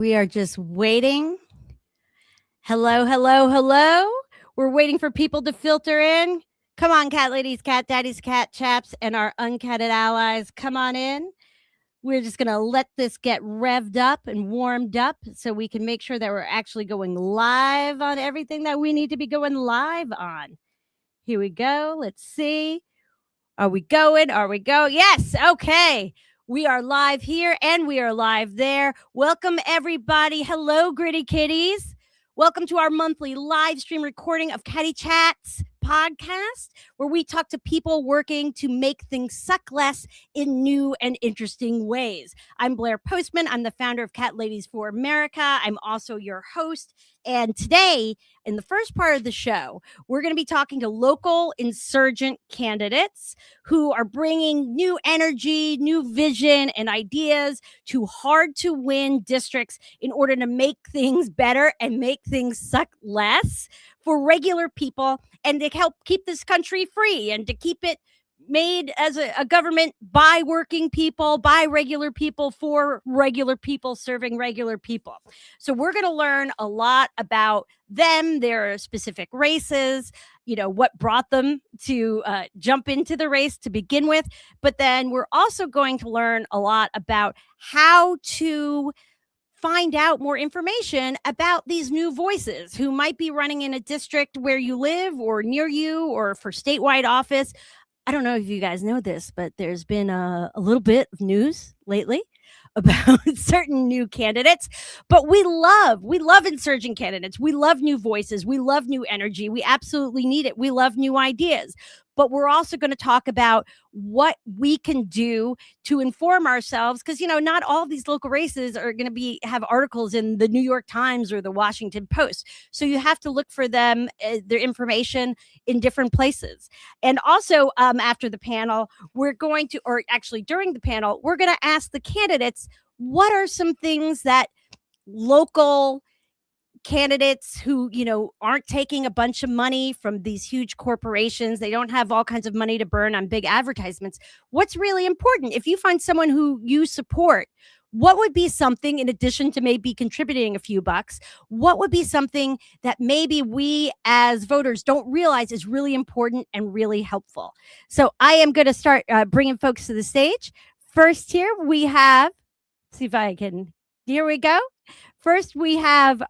We are just waiting. Hello, hello, hello. We're waiting for people to filter in. Come on, cat ladies, cat daddies, cat chaps, and our uncatted allies. Come on in. We're just going to let this get revved up and warmed up so we can make sure that we're actually going live on everything that we need to be going live on. Here we go. Let's see. Are we going? Are we go? Yes. Okay. We are live here and we are live there. Welcome, everybody. Hello, Gritty Kitties. Welcome to our monthly live stream recording of Catty Chats podcast, where we talk to people working to make things suck less in new and interesting ways. I'm Blaire Postman. I'm the founder of Cat Ladies for America. I'm also your host. And today, in the first part of the show, we're going to be talking to local insurgent candidates who are bringing new energy, new vision, and ideas to hard-to-win districts in order to make things better and make things suck less for regular people and to help keep this country free and to keep it made as a government by working people, by regular people, for regular people, serving regular people. So we're going to learn a lot about them, their specific races, what brought them to jump into the race to begin with. But then we're also going to learn a lot about how to find out more information about these new voices who might be running in a district where you live or near you or for statewide office. I don't know if you guys know this, but there's been a little bit of news lately about certain new candidates, but we love insurgent candidates. We love new voices. We love new energy. We absolutely need it. We love new ideas. But we're also going to talk about what we can do to inform ourselves, because, not all these local races are going to have articles in the New York Times or the Washington Post. So you have to look for them, their information in different places. And also after the panel, during the panel, we're going to ask the candidates, what are some things that local candidates who aren't taking a bunch of money from these huge corporations, they don't have all kinds of money to burn on big advertisements, what's really important? If you find someone who you support, what would be something, in addition to maybe contributing a few bucks, what would be something that maybe we as voters don't realize is really important and really helpful? So I am going to start bringing folks to the stage. First here we have, here we go. First, we have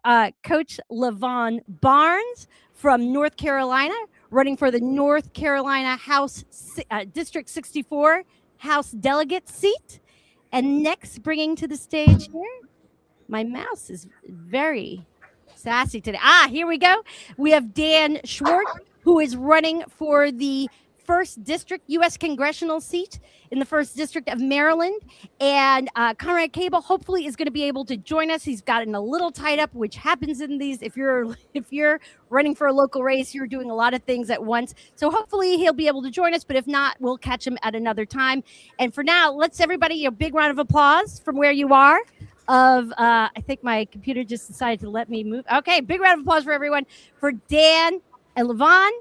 Coach LeVon Barnes from North Carolina, running for the North Carolina House District 64 House Delegate seat. And next, bringing to the stage here, my mouse is very sassy today. Here we go. We have Dan Schwartz, who is running for the 1st District U.S. Congressional seat in the 1st District of Maryland. And Conrad Cable hopefully is going to be able to join us. He's gotten a little tied up, which happens in these. If you're running for a local race, you're doing a lot of things at once. So hopefully he'll be able to join us. But if not, we'll catch him at another time. And for now, let's everybody a big round of applause from where you are. I think my computer just decided to let me move. Okay, big round of applause for everyone. For Dan and LeVon,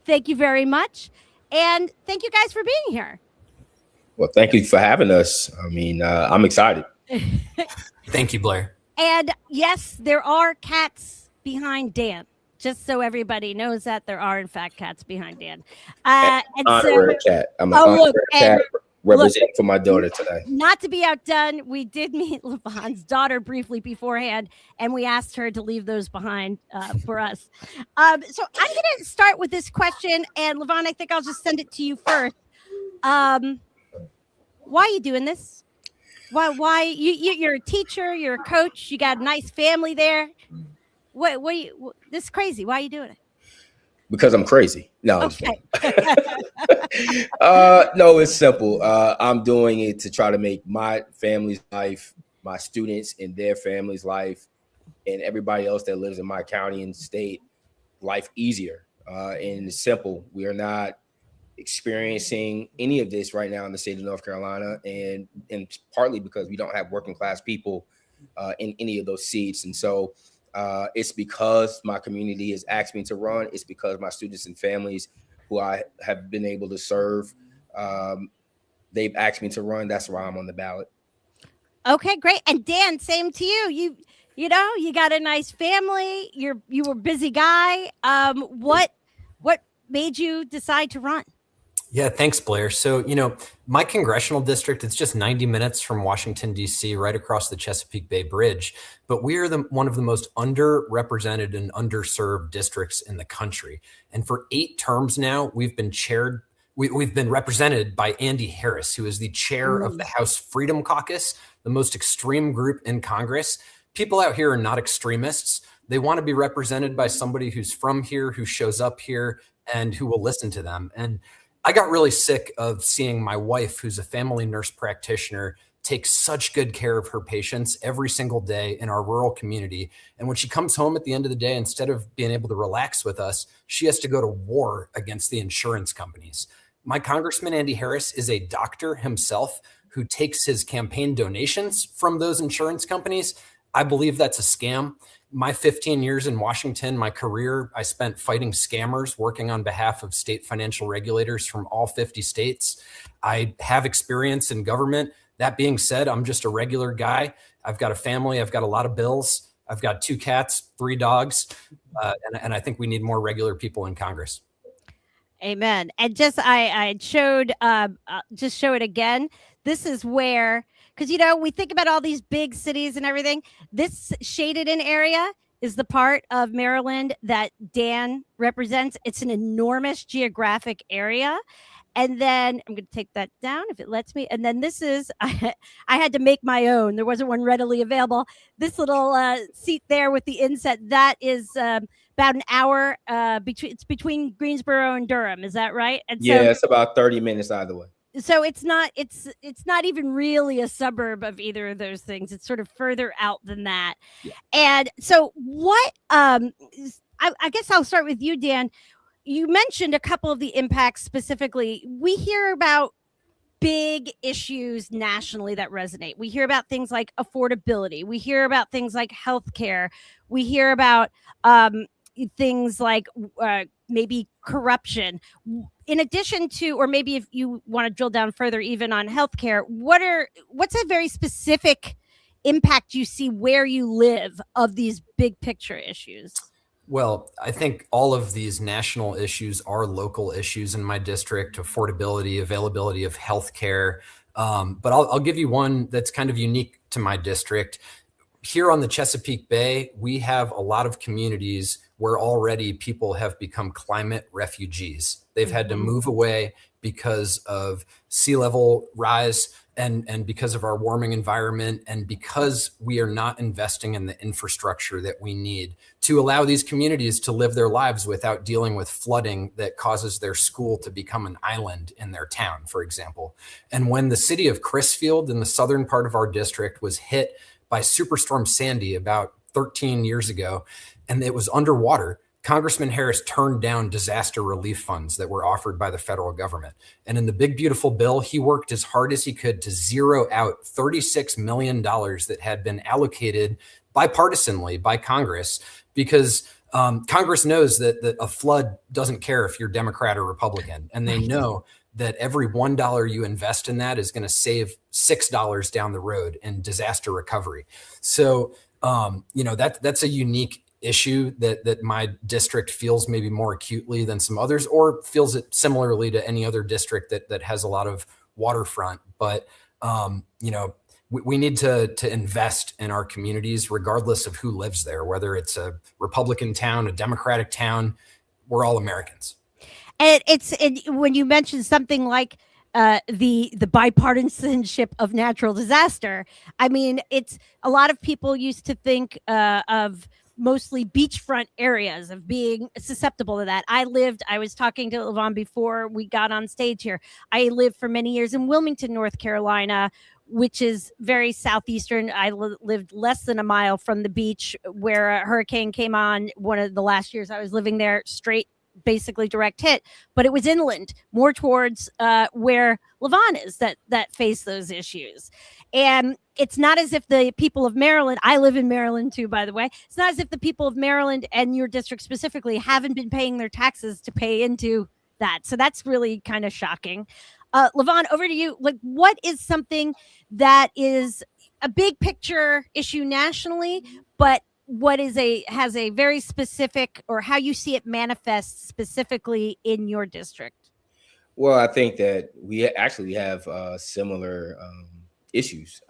thank you very much. And thank you guys for being here. Well, thank you for having us. I mean, I'm excited. Thank you, Blaire. And yes, there are cats behind Dan. Just so everybody knows that there are, in fact, cats behind Dan. Honorary cat. I'm an honorary cat representing for my daughter today. Not to be outdone, we did meet LeVon's daughter briefly beforehand, and we asked her to leave those behind for us. So I'm going to start with this question, and LeVon, I think I'll just send it to you first. Why are you doing this? Why you're a teacher, you're a coach, you got a nice family there. This is crazy. Why are you doing it? Because I'm crazy. No, okay. No, it's simple. I'm doing it to try to make my family's life, my students and their family's life, and everybody else that lives in my county and state life easier. And it's simple. We are not experiencing any of this right now in the state of North Carolina, and partly because we don't have working class people in any of those seats. And so it's because my community has asked me to run. It's because my students and families who I have been able to serve, they've asked me to run. That's why I'm on the ballot. Okay, great. And Dan, same to you. You know, you got a nice family. You were a busy guy. What made you decide to run? Yeah, thanks, Blair. So, my congressional district, it's just 90 minutes from Washington, D.C., right across the Chesapeake Bay Bridge. But we are one of the most underrepresented and underserved districts in the country. And for 8 terms now, we've been represented by Andy Harris, who is the chair of the House Freedom Caucus, the most extreme group in Congress. People out here are not extremists. They want to be represented by somebody who's from here, who shows up here, and who will listen to them. And I got really sick of seeing my wife, who's a family nurse practitioner, take such good care of her patients every single day in our rural community. And when she comes home at the end of the day, instead of being able to relax with us, she has to go to war against the insurance companies. My Congressman, Andy Harris, is a doctor himself who takes his campaign donations from those insurance companies. I believe that's a scam. My 15 years in Washington, my career, I spent fighting scammers, working on behalf of state financial regulators from all 50 states. I have experience in government. That being said, I'm just a regular guy. I've got a family. I've got a lot of bills. I've got 2 cats, 3 dogs. And I think we need more regular people in Congress. Amen. And I showed, just show it again. This is where, because, we think about all these big cities and everything. This shaded in area is the part of Maryland that Dan represents. It's an enormous geographic area. And then I'm going to take that down if it lets me. And then this is, I had to make my own. There wasn't one readily available. This little seat there with the inset, that is about an hour between Greensboro and Durham. Is that right? And yeah, it's about 30 minutes either way. So it's not even really a suburb of either of those things. It's sort of further out than that. Yeah. And so what, I guess I'll start with you, Dan. You mentioned a couple of the impacts specifically. We hear about big issues nationally that resonate. We hear about things like affordability. We hear about things like healthcare. We hear about things like maybe corruption. In addition to, or maybe if you want to drill down further even on healthcare, what's a very specific impact you see where you live of these big picture issues? Well, I think all of these national issues are local issues in my district: affordability, availability of healthcare. But I'll give you one that's kind of unique to my district. Here on the Chesapeake Bay, we have a lot of communities where already people have become climate refugees. They've had to move away because of sea level rise and because of our warming environment, and because we are not investing in the infrastructure that we need to allow these communities to live their lives without dealing with flooding that causes their school to become an island in their town, for example. And when the city of Crisfield in the southern part of our district was hit by Superstorm Sandy about 13 years ago, and it was underwater, Congressman Harris turned down disaster relief funds that were offered by the federal government. And in the big, beautiful bill, he worked as hard as he could to zero out $36 million that had been allocated bipartisanly by Congress, because Congress knows that a flood doesn't care if you're Democrat or Republican. And they know that every $1 you invest in that is going to save $6 down the road in disaster recovery. So, that's a unique issue that my district feels maybe more acutely than some others, or feels it similarly to any other district that has a lot of waterfront. But, we need to invest in our communities regardless of who lives there, whether it's a Republican town, a Democratic town. We're all Americans. And when you mentioned something like the bipartisanship of natural disaster, I mean, it's a lot of people used to think of mostly beachfront areas of being susceptible to that. I was talking to LeVon before we got on stage here. I lived for many years in Wilmington, North Carolina, which is very southeastern. I lived less than a mile from the beach, where a hurricane came on one of the last years I was living there, straight, basically direct hit, but it was inland, more towards where LeVon is, that face those issues. And it's not as if the people of Maryland, I live in Maryland too, by the way, it's not as if the people of Maryland and your district specifically haven't been paying their taxes to pay into that. So that's really kind of shocking. LeVon, over to you. Like, what is something that is a big picture issue nationally, but what has a very specific, or how you see it manifest specifically in your district? Well, I think that we actually have similar issues.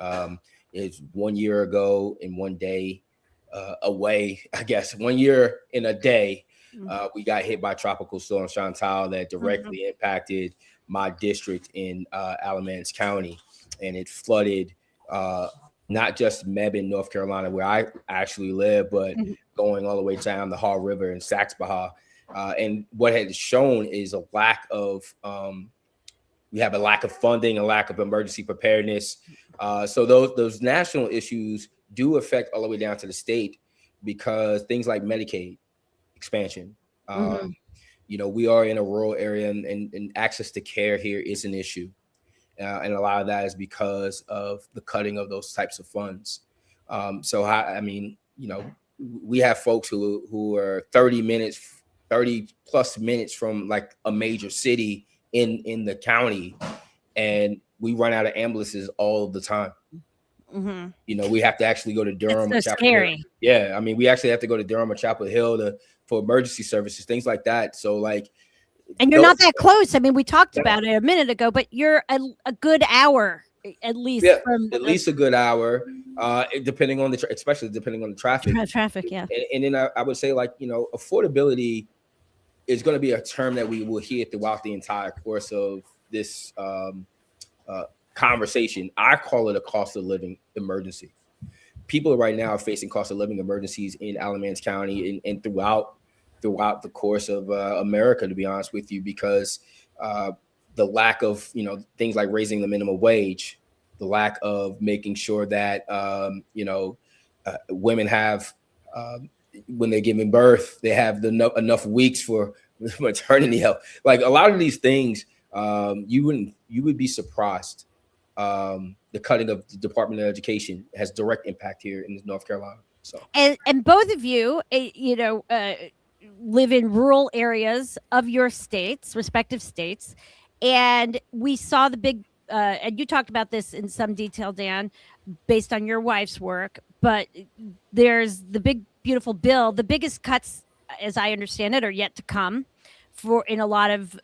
It's 1 year ago in one day away, I guess 1 year in a day, we got hit by Tropical Storm Chantal that directly impacted my district in Alamance County, and it flooded not just Mebane, North Carolina, where I actually live, but going all the way down the Haw River in Saxe-Baja. And what had shown is a lack of, we have a lack of funding, a lack of emergency preparedness. So those national issues do affect all the way down to the state, because things like Medicaid expansion, you know, we are in a rural area, and access to care here is an issue. And a lot of that is because of the cutting of those types of funds. So I mean, you know, we have folks who are 30 plus minutes from like a major city in the county, and we run out of ambulances all the time. You know, we have to actually go to Durham. It's so scary. Yeah, I mean, we actually have to go to Durham or Chapel Hill for emergency services, things like that. So like, and you're not that close. I mean, we talked about it a minute ago, but you're a good hour at least. Yeah, at least a good hour, depending on especially depending on the traffic. Traffic, yeah. And then I would say, like, you know, affordability is going to be a term that we will hear throughout the entire course of this conversation. I call it a cost of living emergency. People right now are facing cost of living emergencies in Alamance County and throughout the course of America, to be honest with you, because the lack of, you know, things like raising the minimum wage, the lack of making sure that, you know, women have, when they're giving birth, they have enough weeks for maternity health. Like a lot of these things, you would be surprised. The cutting of the Department of Education has direct impact here in North Carolina. So, and both of you, you know, live in rural areas of your states, respective states, and we saw the big. And you talked about this in some detail, Dan, based on your wife's work. But there's the big, beautiful bill. The biggest cuts, as I understand it, are yet to come in a lot of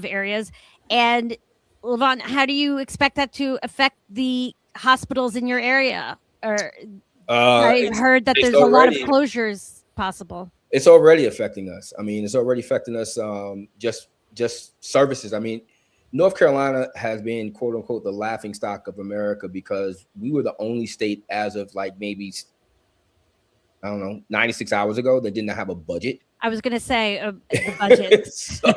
areas. And LeVon, how do you expect that to affect the hospitals in your area? Or I heard that there's a lot of closures possible. It's already affecting us. I mean, it's already affecting us. Just services. I mean, North Carolina has been, quote unquote, the laughing stock of America, because we were the only state as of like maybe, I don't know, 96 hours ago that did not have a budget. I was going to say the budget. So,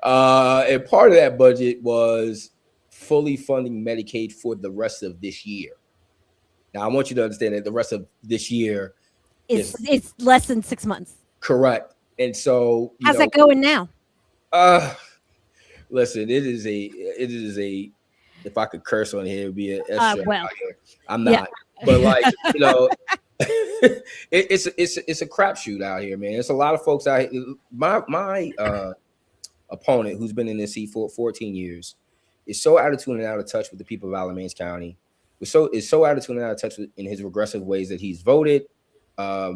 and part of that budget was fully funding Medicaid for the rest of this year. Now, I want you to understand that the rest of this year it's less than 6 months. Correct. And so, how's that going now? Listen, it is a, if I could curse on here, it'd be a well, I'm not, yeah. But like, you know, it's a crapshoot out here, man. It's a lot of folks out here. My opponent, who's been in this seat for 14 years, is so out of tune and out of touch with the people of Alamance County. Is so out of tune and out of touch in his regressive ways that he's voted. I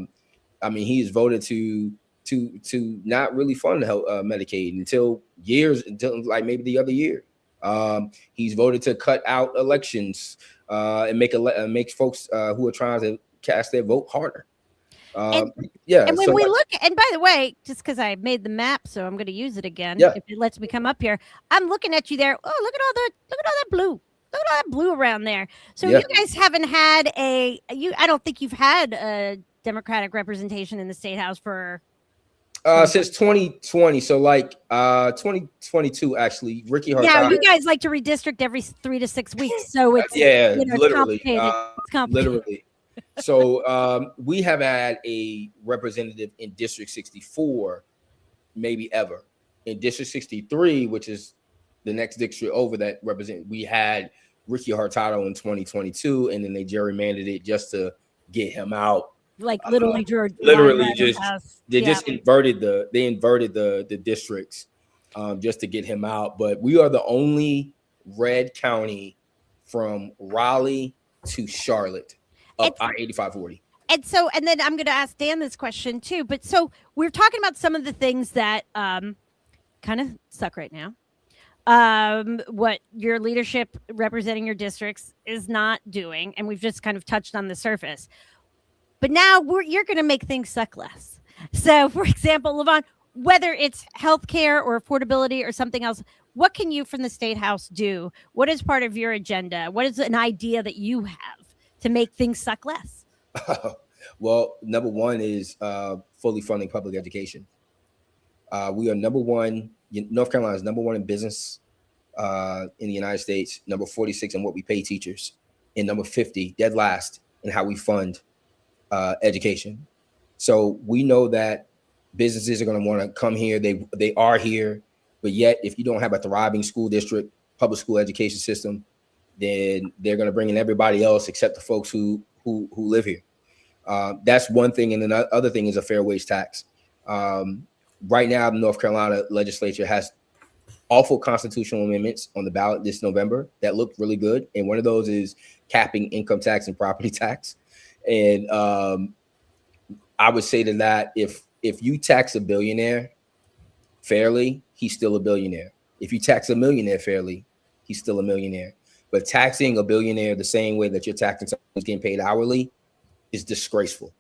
mean, he has voted to not really fund Medicaid until like maybe the other year. He's voted to cut out elections and make folks who are trying to cast their vote harder. And when we look, and by the way, just because I made the map, so I'm going to use it again. Yeah. If it lets me come up here, I'm looking at you there. Oh, look at all that blue. Look at all that blue around there. So you guys haven't had I don't think you've had a Democratic representation in the state house for since 2020. So like 2022, actually, Ricky Hart. Yeah, you guys like to redistrict every 3 to 6 weeks. So it's literally. It's complicated. Literally. So we have had a representative in District 64, maybe ever. In District 63, which is the next district over that represent, we had Ricky Hurtado in 2022, and then they gerrymandered it just to get him out. Like literally just inverted the districts just to get him out. But we are the only red county from Raleigh to Charlotte up I-8540. And then I'm going to ask Dan this question too. But so we're talking about some of the things that kind of suck right now. What your leadership representing your districts is not doing. And we've just kind of touched on the surface. But now you're going to make things suck less. So, for example, LeVon, whether it's healthcare or affordability or something else, what can you from the State House do? What is part of your agenda? What is an idea that you have to make things suck less? Well, number one is fully funding public education. We are number one. North Carolina is number one in business in the United States, number 46 in what we pay teachers, and number 50, dead last, in how we fund education. So we know that businesses are going to want to come here. They are here, but yet if you don't have a thriving school district, public school education system, then they're going to bring in everybody else except the folks who live here. That's one thing. And then the other thing is a fair wage tax. Right now, the North Carolina legislature has awful constitutional amendments on the ballot this November that look really good. And one of those is capping income tax and property tax. And I would say to that, if you tax a billionaire fairly, he's still a billionaire. If you tax a millionaire fairly, he's still a millionaire. But taxing a billionaire the same way that you're taxing someone who's getting paid hourly is disgraceful.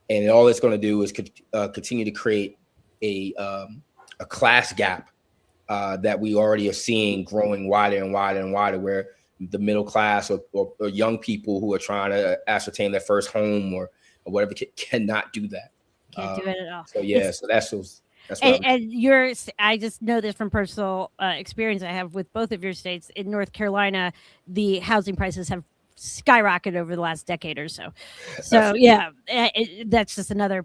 And all it's going to do is continue to create a class gap that we already are seeing growing wider and wider and wider, where the middle class or young people who are trying to ascertain their first home or whatever cannot do that. Can't do it at all. So yeah, so that's and I just know this from personal experience I have with both of your states. In North Carolina, the housing prices have skyrocketed over the last decade or so. So yeah, that's just another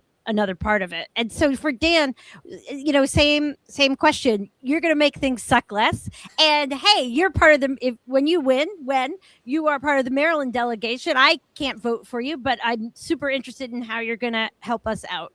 part of it. And so for Dan, same question. You're going to make things suck less. And hey, you're part of when you win, when you are part of the Maryland delegation. I can't vote for you, but I'm super interested in how you're going to help us out.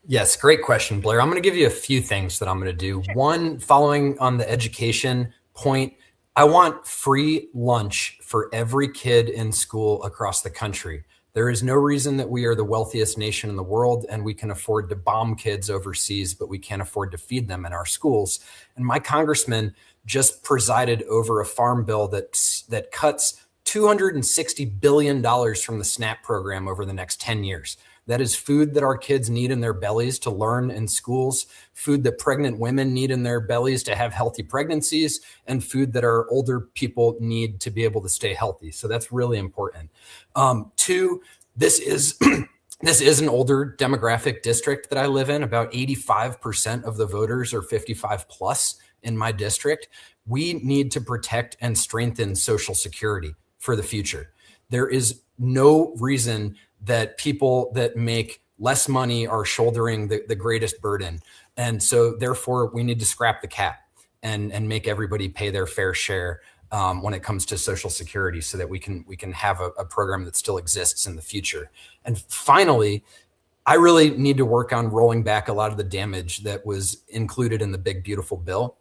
Yes, great question, Blaire. I'm going to give you a few things that I'm going to do. Sure. One, following on the education point, I want free lunch for every kid in school across the country. There is no reason that we are the wealthiest nation in the world and we can afford to bomb kids overseas, but we can't afford to feed them in our schools. And my congressman just presided over a farm bill that cuts $260 billion from the SNAP program over the next 10 years. That is food that our kids need in their bellies to learn in schools, food that pregnant women need in their bellies to have healthy pregnancies, and food that our older people need to be able to stay healthy. So that's really important. Two, this is an older demographic district that I live in. About 85% of the voters are 55 plus in my district. We need to protect and strengthen Social Security for the future. There is no reason that people that make less money are shouldering the greatest burden. And so therefore we need to scrap the cap and make everybody pay their fair share when it comes to Social Security so that we can have a program that still exists in the future. And finally, I really need to work on rolling back a lot of the damage that was included in the Big Beautiful Bill,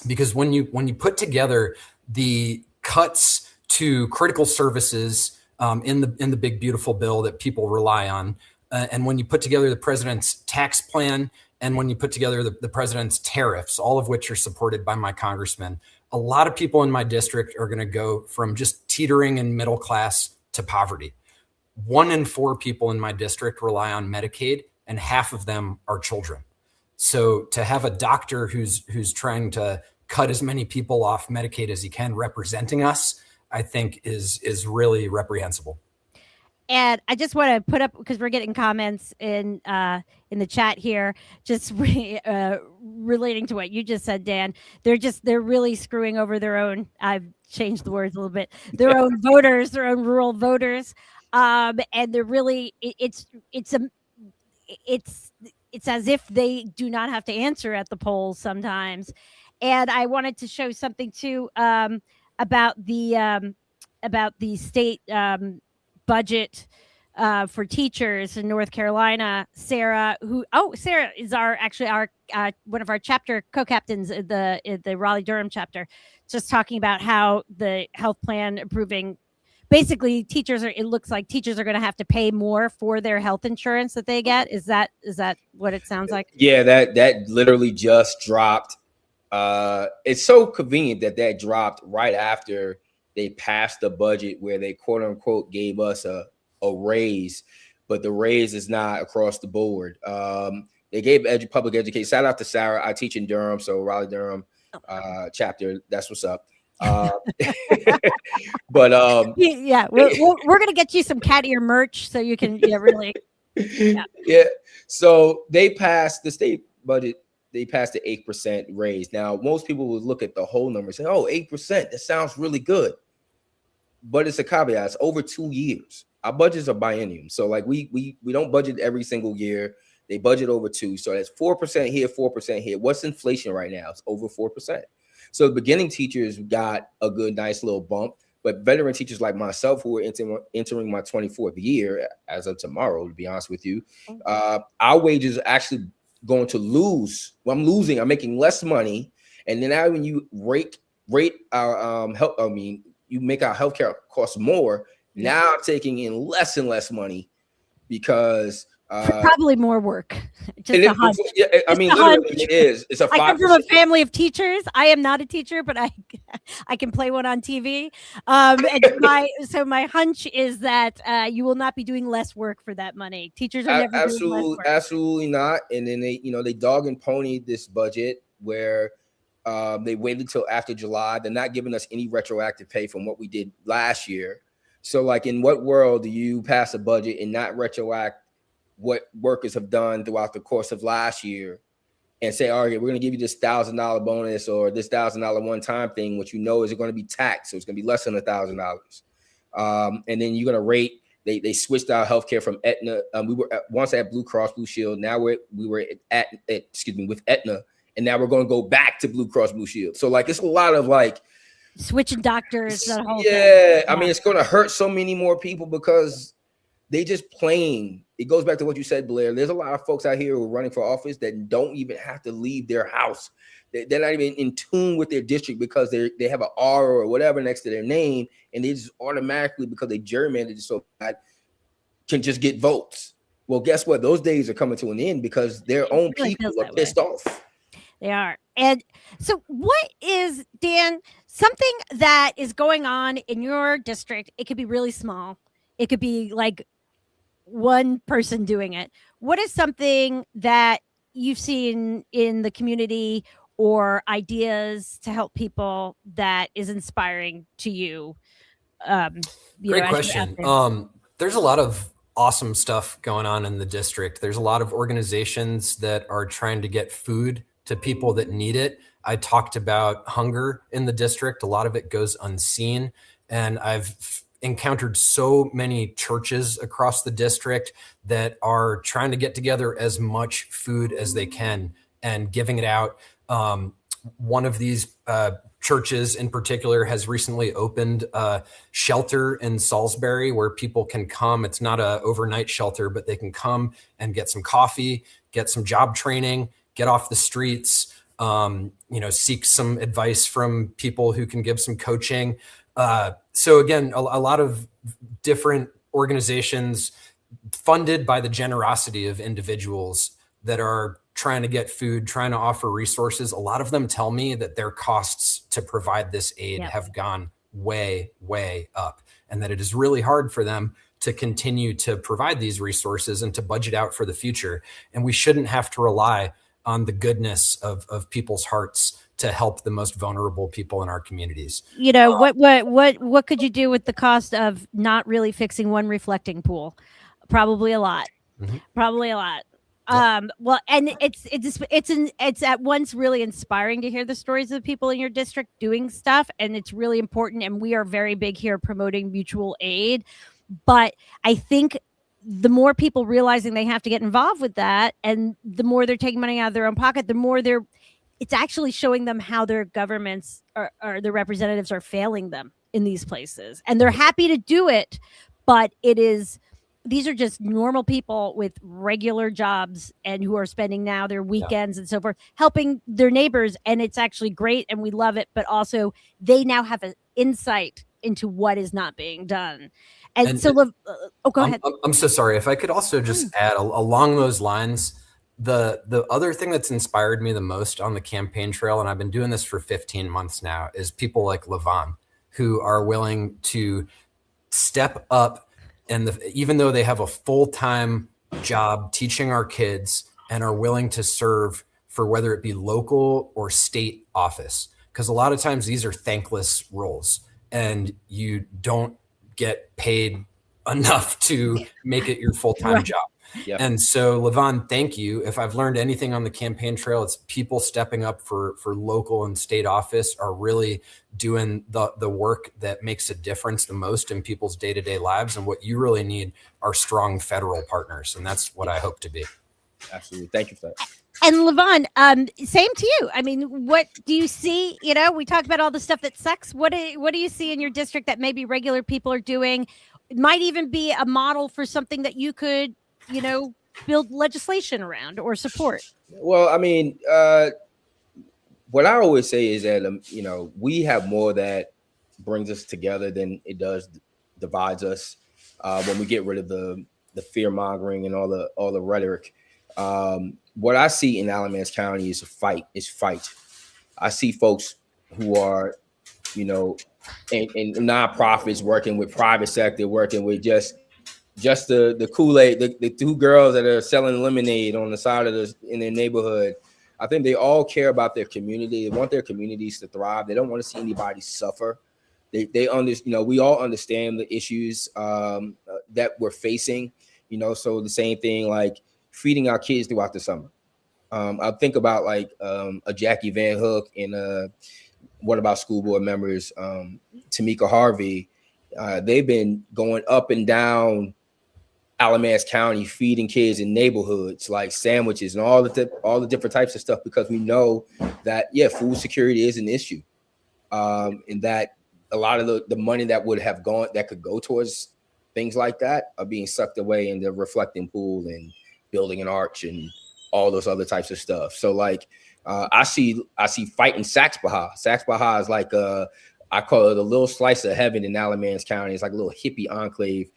because when you put together the cuts to critical services in the Big Beautiful Bill that people rely on, and when you put together the president's tax plan, and when you put together the president's tariffs, all of which are supported by my congressman, a lot of people in my district are going to go from just teetering in middle class to poverty. 1 in 4 people in my district rely on Medicaid, and half of them are children. So to have a doctor who's trying to cut as many people off Medicaid as he can representing us, I think is really reprehensible. And I just want to put up, because we're getting comments in the chat here, just relating to what you just said, Dan. They're really screwing over their own. I've changed the words a little bit. Their own voters, their own rural voters, and they're really it's as if they do not have to answer at the polls sometimes. And I wanted to show something too about the state budget for teachers in North Carolina. Sarah is our one of our chapter co-captains at the Raleigh-Durham chapter, just talking about how the health plan approving basically teachers it looks like teachers are going to have to pay more for their health insurance that they get. Is that what it sounds like? Yeah, that literally just dropped. It's so convenient that dropped right after they passed the budget where they quote unquote gave us a raise, but the raise is not across the board. They gave public education. Shout out to Sarah. I teach in Durham, so Raleigh Durham chapter. That's what's up. But yeah, we're gonna get you some cat ear merch so you can really. Yeah. So they passed the state budget. They passed the 8% raise. Now, most people would look at the whole number and say, "Oh, 8%. That sounds really good." But it's a caveat. It's over 2 years. Our budgets are biennium, so like we don't budget every single year. They budget over 2, so that's 4% here, 4% here. What's inflation right now? It's over 4%. So the beginning teachers got a good, nice little bump, but veteran teachers like myself, who are entering my 24th year as of tomorrow, to be honest with you, our wages are actually going to lose. Well, I'm losing. I'm making less money, and then now when you rate our health, you make our healthcare costs more. Now I'm taking in less and less money because. Probably more work. Just a hunch. Yeah, I mean, literally, it is. It's a 5%. I come from a family of teachers. I am not a teacher, but I can play one on TV. And my hunch is that you will not be doing less work for that money. Teachers are never doing less work. Absolutely not. And then they dog and pony this budget where they waited till after July. They're not giving us any retroactive pay from what we did last year. So, like, in what world do you pass a budget and not retroact what workers have done throughout the course of last year and say, all right, we're going to give you this $1,000 bonus or this $1,000 one-time thing, which is going to be taxed. So it's going to be less than $1,000. And then you're going to rate, they switched our healthcare from Aetna. We were once at Blue Cross Blue Shield. Now we were with Aetna. And now we're going to go back to Blue Cross Blue Shield. So like, it's a lot of like, switching doctors. That whole thing. Yeah. I mean, it's going to hurt so many more people because they just playing. It goes back to what you said, Blaire. There's a lot of folks out here who are running for office that don't even have to leave their house. They're not even in tune with their district because they have an R or whatever next to their name, and they just automatically, because they gerrymandered it so bad, can just get votes. Well, guess what? Those days are coming to an end because their own people are pissed off. They are. And so what is, Dan, something that is going on in your district? It could be really small. It could be like one person doing it. What is something that you've seen in the community or ideas to help people that is inspiring to you? Great question. There's a lot of awesome stuff going on in the district. There's a lot of organizations that are trying to get food to people that need it. I talked about hunger in the district. A lot of it goes unseen. And I've encountered so many churches across the district that are trying to get together as much food as they can and giving it out. One of these churches in particular has recently opened a shelter in Salisbury where people can come. It's not an overnight shelter, but they can come and get some coffee, get some job training, get off the streets, seek some advice from people who can give some coaching. So again, a lot of different organizations funded by the generosity of individuals that are trying to get food, trying to offer resources. A lot of them tell me that their costs to provide this aid have gone way, way up, and that it is really hard for them to continue to provide these resources and to budget out for the future. And we shouldn't have to rely on the goodness of people's hearts to help the most vulnerable people in our communities. What could you do with the cost of not really fixing one reflecting pool? Probably a lot. Mm-hmm. Probably a lot. Well, and it's at once really inspiring to hear the stories of the people in your district doing stuff, and it's really important. And we are very big here promoting mutual aid. But I think the more people realizing they have to get involved with that, and the more they're taking money out of their own pocket, the more it's actually showing them how their governments or their representatives are failing them in these places. And they're happy to do it, but these are just normal people with regular jobs and who are spending now their weekends and so forth, helping their neighbors. And it's actually great. And we love it. But also they now have an insight into what is not being done. And so, go ahead. I'm so sorry. If I could also just add along those lines, the other thing that's inspired me the most on the campaign trail, and I've been doing this for 15 months now, is people like LeVon, who are willing to step up, and even though they have a full-time job teaching our kids, and are willing to serve for whether it be local or state office. Because a lot of times these are thankless roles and you don't get paid enough to make it your full-time job. Yeah. And so, LeVon, thank you. If I've learned anything on the campaign trail, it's people stepping up for local and state office are really doing the work that makes a difference the most in people's day-to-day lives. And what you really need are strong federal partners. And that's what I hope to be. Absolutely. Thank you for that. And LeVon, same to you. I mean, what do you see? You know, we talked about all the stuff that sucks. What do you see in your district that maybe regular people are doing? It might even be a model for something that you could, you know, build legislation around or support. Well, I mean, what I always say is that, you know, we have more that brings us together than it does divides us. When we get rid of the fear mongering and all the rhetoric. What I see in Alamance County is fight. I see folks who are, you know, in nonprofits working with private sector, working with just the Kool-Aid, the two girls that are selling lemonade on the side of in their neighborhood. I think they all care about their community. They want their communities to thrive. They don't want to see anybody suffer. They understand, you know, we all understand the issues that we're facing, you know, so the same thing like feeding our kids throughout the summer. I think about like a Jackie Van Hook and one of our school board members, Tamika Harvey. They've been going up and down Alamance County feeding kids in neighborhoods like sandwiches and all the different types of stuff, because we know that food security is an issue, and that a lot of the money that could go towards things like that are being sucked away in the reflecting pool and building an arch and all those other types of stuff. So like I see fighting Sax-Baja. Sax-Baja is like I call it a little slice of heaven in Alamance County. It's like a little hippie enclave.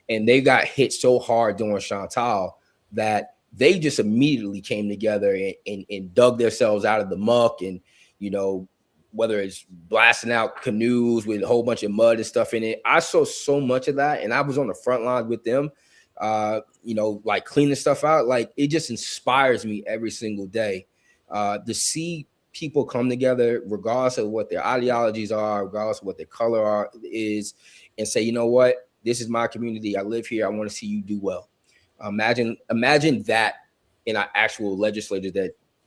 And they got hit so hard during Chantal that they just immediately came together and dug themselves out of the muck. And, you know, whether it's blasting out canoes with a whole bunch of mud and stuff in it. I saw so much of that. And I was on the front line with them, you know, like cleaning stuff out. Like it just inspires me every single day to see people come together, regardless of what their ideologies are, regardless of what their color is, and say, you know what, this is my community. I live here. I want to see you do well. Imagine that in our actual legislators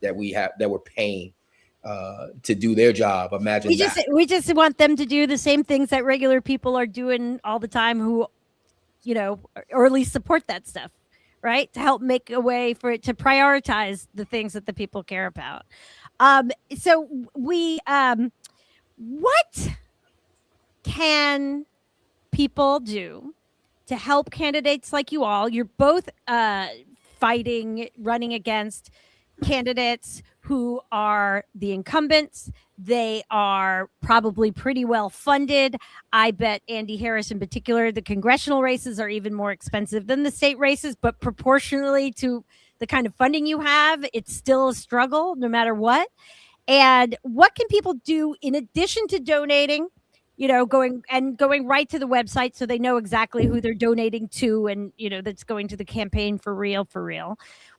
that we have, that we're paying to do their job. Imagine we just want them to do the same things that regular people are doing all the time, who, you know, or at least support that stuff, right? To help make a way for it to prioritize the things that the people care about. So what can people do to help candidates like you all? You're both running against candidates who are the incumbents. They are probably pretty well funded. I bet Andy Harris in particular, the congressional races are even more expensive than the state races, but proportionally to the kind of funding you have, it's still a struggle no matter what. And what can people do in addition to donating, you know, going right to the website so they know exactly who they're donating to, and, you know, that's going to the campaign for real.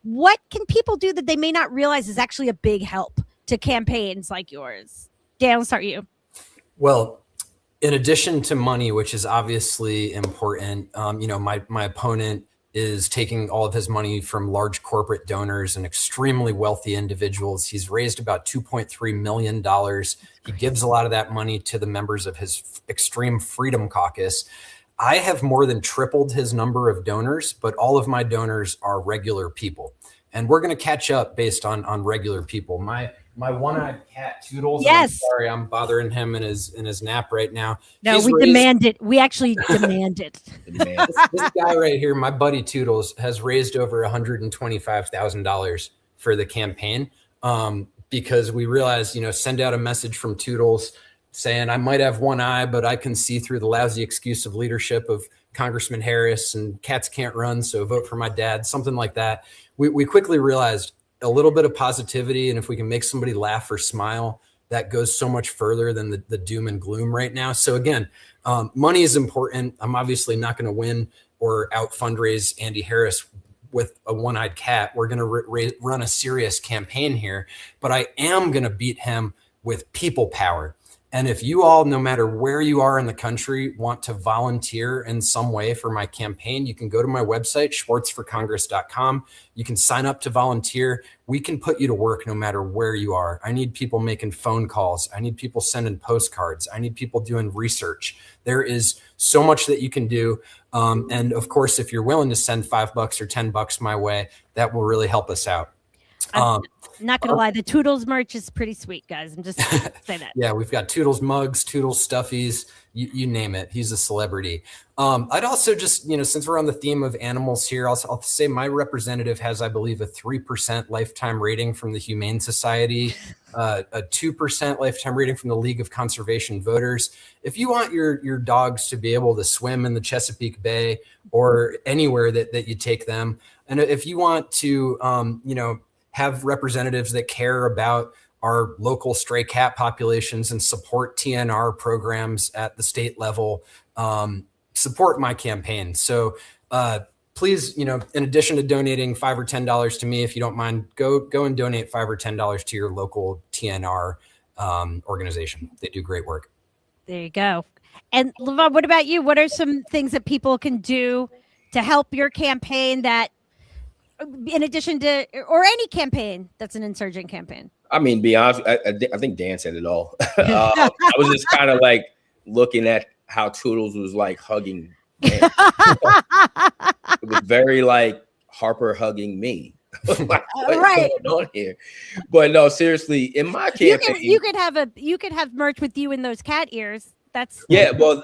What can people do that they may not realize is actually a big help to campaigns like yours? Dan, I'll start you. Well, in addition to money, which is obviously important, you know, my opponent is taking all of his money from large corporate donors and extremely wealthy individuals. He's raised about $2.3 million. He gives a lot of that money to the members of his Extreme Freedom Caucus. I have more than tripled his number of donors, but all of my donors are regular people. And we're going to catch up based on regular people. My one-eyed cat, Toodles. Yes. I'm sorry, I'm bothering him in his nap right now. No, demand it. We actually demand it. This guy right here, my buddy Toodles, has raised over $125,000 for the campaign, because we realized, you know, send out a message from Toodles. saying I might have one eye, but I can see through the lousy excuse of leadership of Congressman Harris and cats can't run, so vote for my dad, something like that. We quickly realized a little bit of positivity, and if we can make somebody laugh or smile, that goes so much further than the doom and gloom right now. So again, money is important. I'm obviously not going to win or out fundraise Andy Harris with a one-eyed cat. We're going to run a serious campaign here, but I am going to beat him with people power. And if you all, no matter where you are in the country, want to volunteer in some way for my campaign, you can go to my website, schwartzforcongress.com. You can sign up to volunteer. We can put you to work no matter where you are. I need people making phone calls. I need people sending postcards. I need people doing research. There is so much that you can do. And of course, if you're willing to send $5 or $10 my way, that will really help us out. I'm not going to lie. The Toodles merch is pretty sweet, guys. I'm just saying that. Yeah, we've got Toodles mugs, Toodles stuffies, you name it. He's a celebrity. I'd also just, since we're on the theme of animals here, I'll say my representative has, I believe, a 3% lifetime rating from the Humane Society, a 2% lifetime rating from the League of Conservation Voters. If you want your dogs to be able to swim in the Chesapeake Bay or anywhere that you take them, and if you want to, have representatives that care about our local stray cat populations and support TNR programs at the state level, support my campaign. So please, in addition to donating $5 or $10 to me, if you don't mind, go and donate $5 or $10 to your local TNR organization. They do great work. There you go. And LeVon, what about you? What are some things that people can do to help your campaign that, in addition to, or any campaign that's an insurgent campaign? I mean, be honest, I think Dan said it all. I was just kind of like looking at how Toodles was like hugging Dan. It was very like Harper hugging me. Like, what's right going on here? But no, seriously, in my campaign, you could have merch with you in those cat ears. That's well,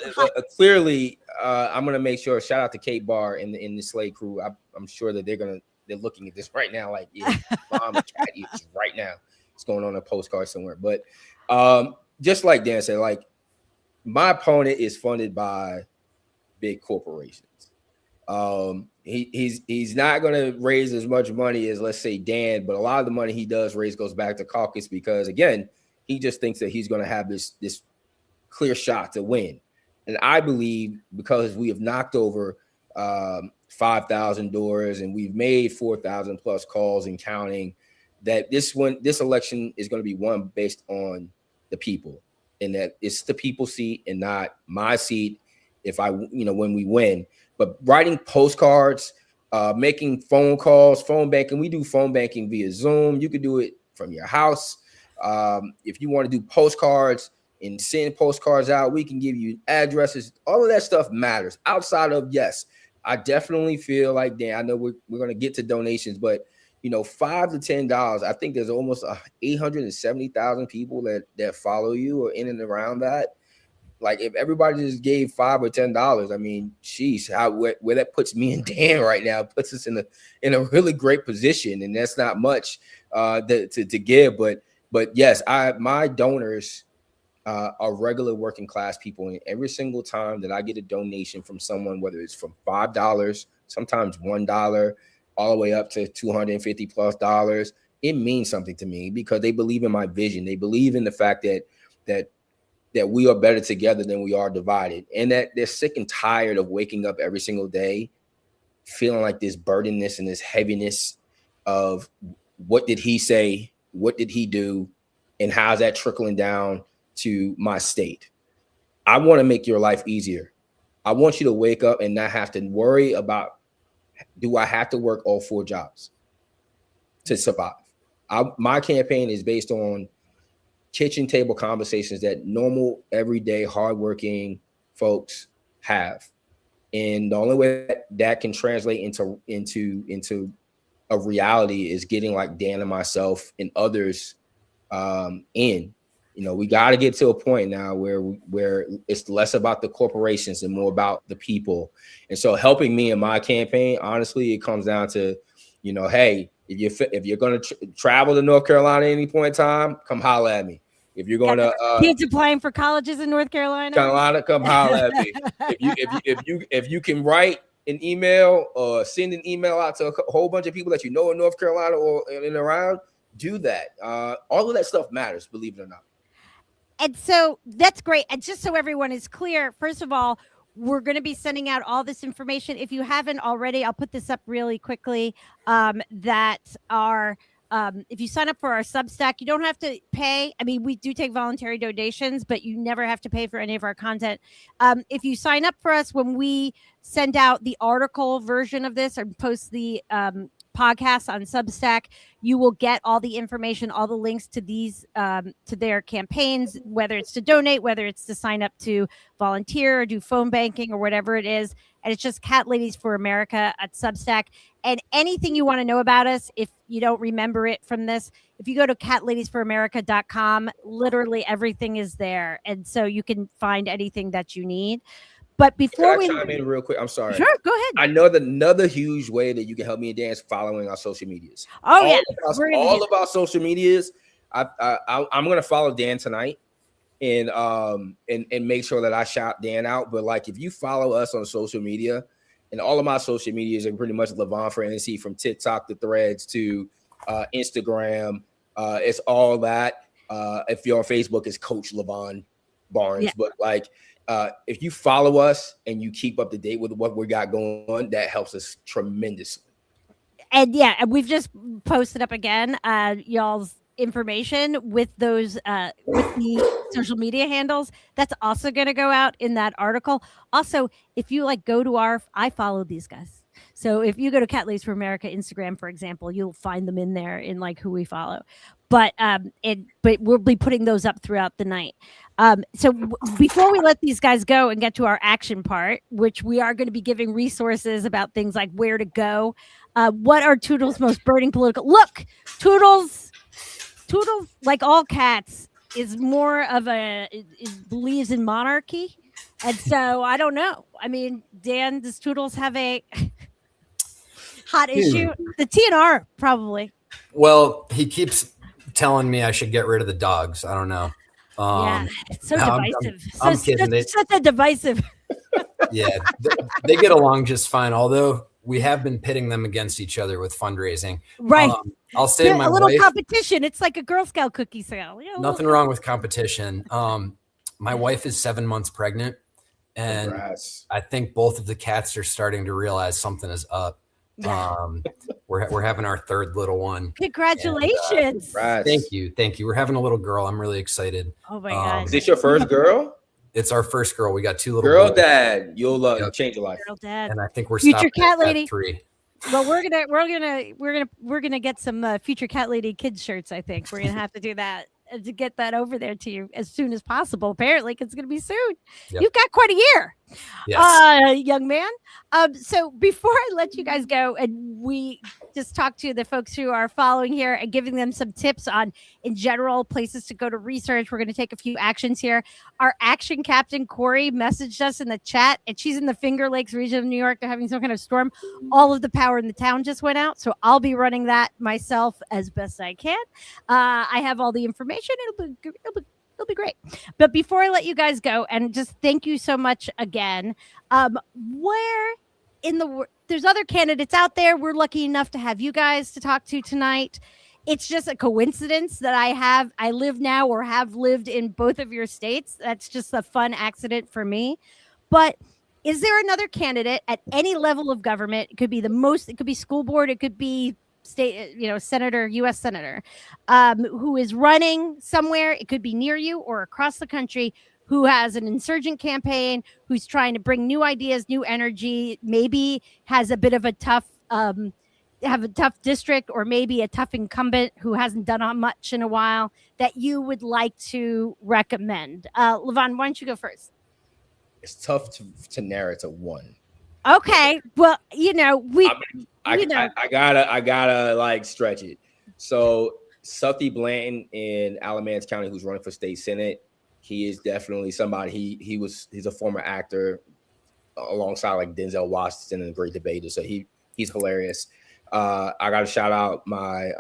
clearly, I'm gonna make sure. Shout out to Kate Barr in the Slay crew. I'm sure that they're looking at this right now, like, yeah, mom and cat ears right now. It's going on a postcard somewhere. But just like Dan said, like, my opponent is funded by big corporations. He's not going to raise as much money as, let's say, Dan, but a lot of the money he does raise goes back to caucus because, again, he just thinks that he's going to have this clear shot to win. And I believe because we have knocked over 5,000 doors and we've made 4,000 plus calls and counting, that this election is going to be won based on the people, and that it's the people's seat and not my seat when we win. But writing postcards, making phone calls, phone banking, we do phone banking via Zoom. You could do it from your house. If you want to do postcards and send postcards out, we can give you addresses. All of that stuff matters. Outside of, yes, I definitely feel like, Dan, I know we're going to get to donations, but $5 to $10, I think there's almost 870,000 people that follow you or in and around that. Like, if everybody just gave $5 or $10, I mean, geez, where that puts me and Dan right now puts us in a really great position, and that's not much to give. But yes, my donors are regular working class people, and every single time that I get a donation from someone, whether it's from $5, sometimes $1, all the way up to $250 plus dollars, it means something to me because they believe in my vision. They believe in the fact that we are better together than we are divided, and that they're sick and tired of waking up every single day feeling like this burdenness and this heaviness of what did he say, what did he do, and how's that trickling down to my state. I want to make your life easier. I want you to wake up and not have to worry about, do I have to work all 4 jobs to survive? My campaign is based on kitchen table conversations that normal, everyday, hardworking folks have. And the only way that can translate into a reality is getting like Dan and myself and others in. We got to get to a point now where it's less about the corporations and more about the people. And so helping me in my campaign, honestly, it comes down to, hey, if you're going to travel to North Carolina at any point in time, come holler at me. If you're going to kids applying for colleges in North Carolina, come holler at me. If you can write an email or send an email out to a whole bunch of people that you know in North Carolina or in around, do that. All of that stuff matters, believe it or not. And so that's great. And just so everyone is clear, first of all, we're going to be sending out all this information. If you haven't already, I'll put this up really quickly. If you sign up for our Substack, you don't have to pay. I mean, we do take voluntary donations, but you never have to pay for any of our content. If you sign up for us, when we send out the article version of this or post the podcast on Substack, you will get all the information, all the links to these, to their campaigns, whether it's to donate, whether it's to sign up to volunteer or do phone banking or whatever it is. And it's just Cat Ladies for America at Substack. And anything you want to know about us, if you don't remember it from this, if you go to catladiesforamerica.com, literally everything is there. And so you can find anything that you need. But before we chime in real quick, I'm sorry. Sure, go ahead. I know that another huge way that you can help me and Dan is following our social medias. Oh, all of our social medias. I'm going to follow Dan tonight and make sure that I shout Dan out. But like, if you follow us on social media, and all of my social medias are pretty much LeVon for NC, from TikTok to Threads to Instagram. It's all that. If you're on Facebook, it's Coach LeVon Barnes. Yeah. But like, if you follow us and you keep up to date with what we got going on, that helps us tremendously. And yeah, and we've just posted up again y'all's information with those with the social media handles. That's also going to go out in that article. Also, if you like go to I follow these guys. So if you go to Cat Ladies for America Instagram, for example, you'll find them in there in like who we follow. But we'll be putting those up throughout the night. So before we let these guys go and get to our action part, which we are going to be giving resources about things like where to go, what are Toodles' most burning political? Look, Toodles, like all cats, is more of believes in monarchy. And so I don't know. I mean, Dan, does Toodles have a hot issue? The TNR probably. Well, he keeps telling me I should get rid of the dogs. I don't know. Yeah, it's so divisive. I'm kidding. Such a divisive. Yeah, they get along just fine. Although we have been pitting them against each other with fundraising. Right. I'll say my a little wife, competition. It's like a Girl Scout cookie sale. Yeah, nothing wrong with competition. My wife is 7 months pregnant, and Congrats. I think both of the cats are starting to realize something is up. We're having our third little one. Congratulations. And, thank you. We're having a little girl. I'm really excited. Oh my God. Is this your first girl? It's our first girl. We got two little girl boys. Dad. You'll change your life. Girl dad. And I think we're future stopping cat lady at 3. Well, we're gonna get some future cat lady kids shirts. I think we're gonna have to do that to get that over there to you as soon as possible. Apparently, it's gonna be soon. Yep. You've got quite a year, young man. So before I let you guys go, and we just talk to the folks who are following here and giving them some tips on, in general, places to go to research. We're going to take a few actions here. Our action captain, Corey, messaged us in the chat, and she's in the Finger Lakes region of New York. They're having some kind of storm. All of the power in the town just went out, so I'll be running that myself as best I can. I have all the information. It'll be great. But before I let you guys go, and just thank you so much again, where in the world, there's other candidates out there. We're lucky enough to have you guys to talk to tonight. It's just a coincidence that I live now or have lived in both of your states. That's just a fun accident for me. But is there another candidate at any level of government? It could be it could be school board. It could be state, senator, U.S. senator, who is running somewhere. It could be near you or across the country, who has an insurgent campaign, who's trying to bring new ideas, new energy, maybe has a bit of a tough district, or maybe a tough incumbent who hasn't done much in a while, that you would like to recommend. LeVon, why don't you go first? It's tough to narrow to one. Okay. Well, I gotta like stretch it. So Suthy Blanton in Alamance County, who's running for state senate, he is definitely somebody. He's a former actor alongside like Denzel Washington and a great debater. So he's hilarious. I got to shout out my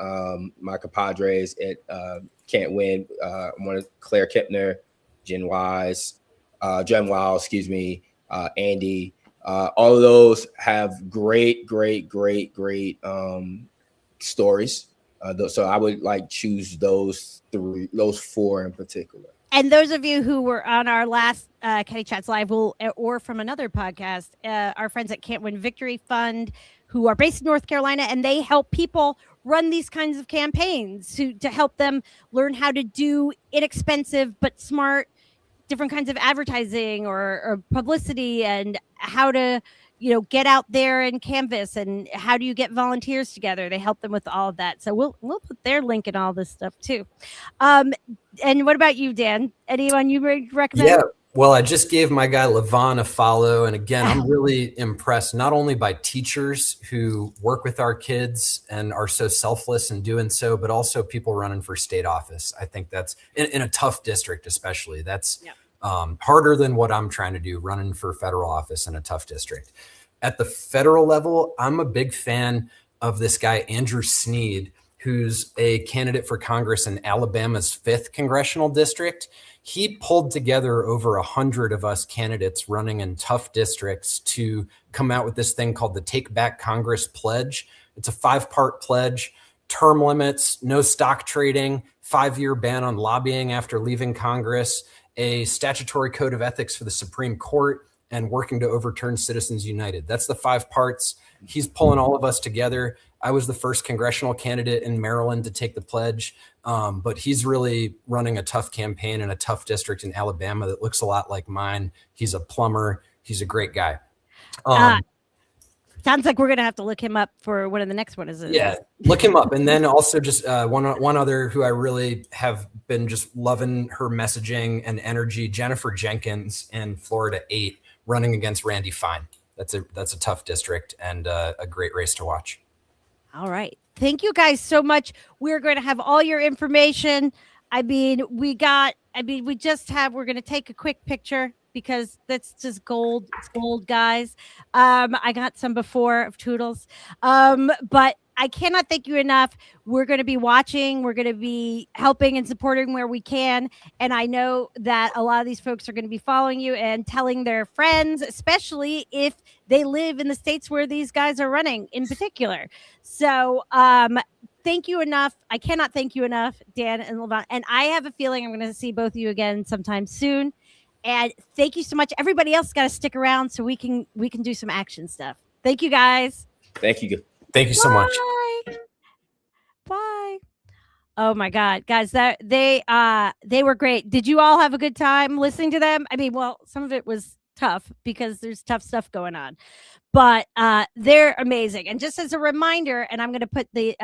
my compadres at Can't Win. One of Claire Kipner, Jen Wise, excuse me, Andy. All of those have great stories. So I would like choose those four in particular. And those of you who were on our last Catty Chats Live or from another podcast, our friends at Can't Win Victory Fund, who are based in North Carolina, and they help people run these kinds of campaigns to help them learn how to do inexpensive but smart different kinds of advertising or publicity, and how to get out there and canvas, and how do you get volunteers together. They help them with all of that. So we'll put their link in all this stuff too. And what about you, Dan? Anyone you recommend? Yeah, well, I just gave my guy LeVon a follow. And again, I'm really impressed not only by teachers who work with our kids and are so selfless in doing so, but also people running for state office. I think that's in a tough district, especially. That's harder than what I'm trying to do, running for federal office in a tough district. At the federal level, I'm a big fan of this guy, Andrew Sneed, who's a candidate for Congress in Alabama's 5th congressional district. He pulled together over 100 of us candidates running in tough districts to come out with this thing called the Take Back Congress Pledge. It's a 5-part pledge: term limits, no stock trading, 5-year ban on lobbying after leaving Congress, a statutory code of ethics for the Supreme Court, and working to overturn Citizens United. That's the 5 parts. He's pulling all of us together. I was the first congressional candidate in Maryland to take the pledge, but he's really running a tough campaign in a tough district in Alabama that looks a lot like mine. He's a plumber. He's a great guy. Sounds like we're going to have to look him up for one of the next ones. Yeah, look him up. And then also just one other who I really have been just loving her messaging and energy, Jennifer Jenkins in Florida 8, running against Randy Fine. That's a tough district and a great race to watch. All right. Thank you guys so much. We're going to have all your information. We're going to take a quick picture because that's just gold. It's gold, guys. I got some before of Toodles. But I cannot thank you enough. We're going to be watching. We're going to be helping and supporting where we can. And I know that a lot of these folks are going to be following you and telling their friends, especially if they live in the states where these guys are running in particular. So thank you enough. I cannot thank you enough, Dan and LeVon. And I have a feeling I'm going to see both of you again sometime soon. And thank you so much. Everybody else got to stick around so we can do some action stuff. Thank you, guys. Thank you. Thank you so much. Bye. Oh my God, guys, they were great. Did you all have a good time listening to them? I mean, well, some of it was tough because there's tough stuff going on, but they're amazing. And just as a reminder, and I'm going to put the